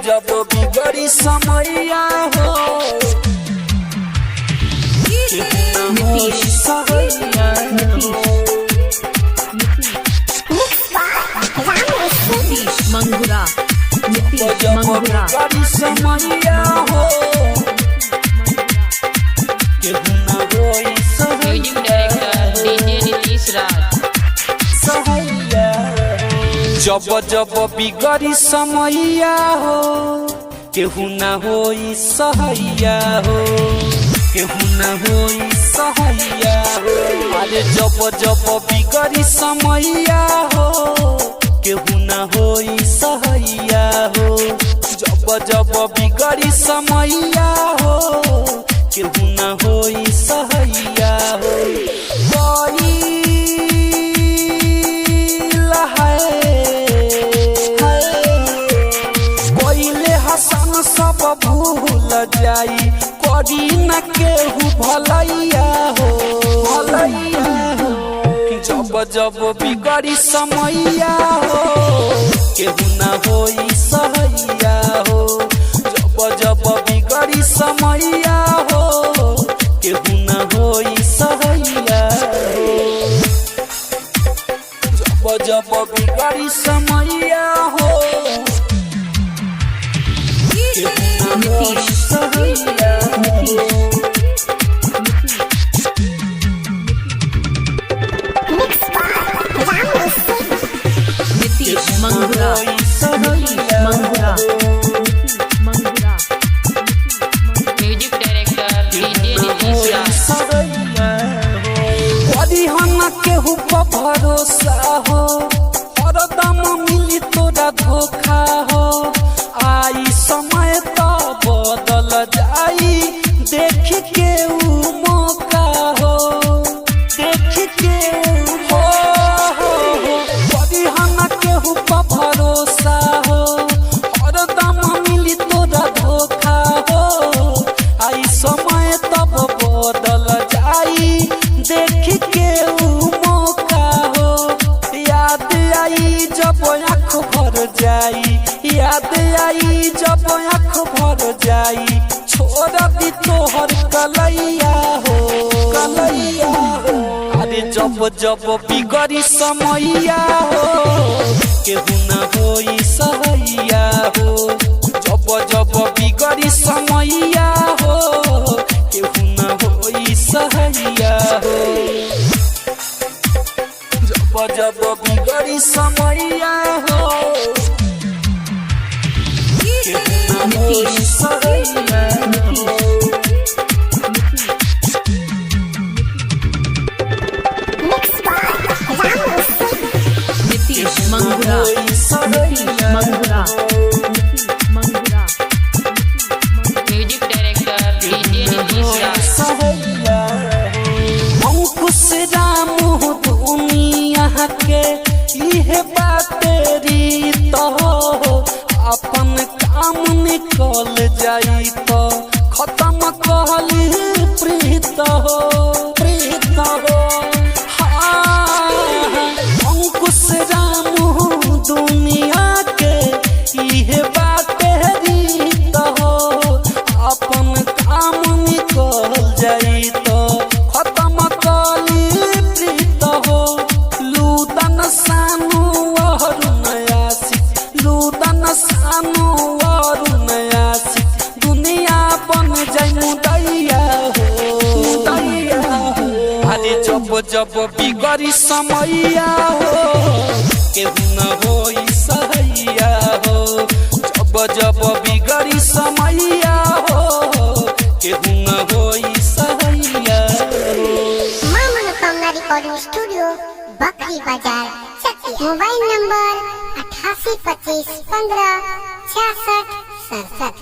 जब बिगड़ी समैया हो मंगुरा बिगड़ी समैया हो म्यूजिक डायरेक्टर डीजे नीतीश राज। जब जब बिगड़ी समैया हो केहू न होई सहैया हो, केहू न होई सहैया हो। अरे जब जब बिगड़ी समैया हो केहू न होई सहैया हो। जब जब बिगड़ी समैया हो केहू न होई सहैया हो। सब भूल जाई करी न केहू भलैया हो, भलैया हो। जब जब बिगड़ी समैया हो केहू न होई सहैया हो। जब जब बिगड़ी समैया हो केहू न होई सहैया हो। जब जब बिगड़ी समैया हो मंगुरा म्यूजिक डायरेक्टर डीजे नीतीश राज। केहू पर भरोसा हो हरदम मिली तोरा धोखा हो। आई समय तो बदल जाई देख के ऊ मौका हो, देख के हो परिहन केहू पर भरोसा हो हरदम मिली तोरा धोखा हो। आई समय तब बदल जाई देख के ऊ मौका हो। याद आई जब आँख भर जाई, याद आई जब आँख भर जाई छोड़ दी तोहर कलैया हो, कलैया हो। अरे जब जब बिगड़ी समैया हो केहू न होई सहैया हो। जब जब बिगड़ी समैया हो केहू न होई सहैया हो। जब जब बिगड़ी समैया हो मंगुरा म्यूजिक डायरेक्टर डीजे नीतीश राज। अंकुश राम दुनिया के इहे बातेरी तो अपन काम निकल जाई तो खत्म कहली प्रीत हो, प्रीत हो। अंकुश राम दुनिया के इहे बातेरी तो अपन काम निकल जाई तो खत्म कहली प्रीत हो। लूदन सानू और नयासिक, लूदन सानू और नयासिक दुनिया बन जाई मुदैया हो, मुदैया हो। अरे जब जब बिगड़ी समैया हो केहू न होई सहैया हो। जब जब बिगड़ी समैया हो केहू न होई सहैया हो। मां मनोकामना रिकॉर्डिंग स्टूडियो बकरी बाजार चक्की। Mobile number 8825156667।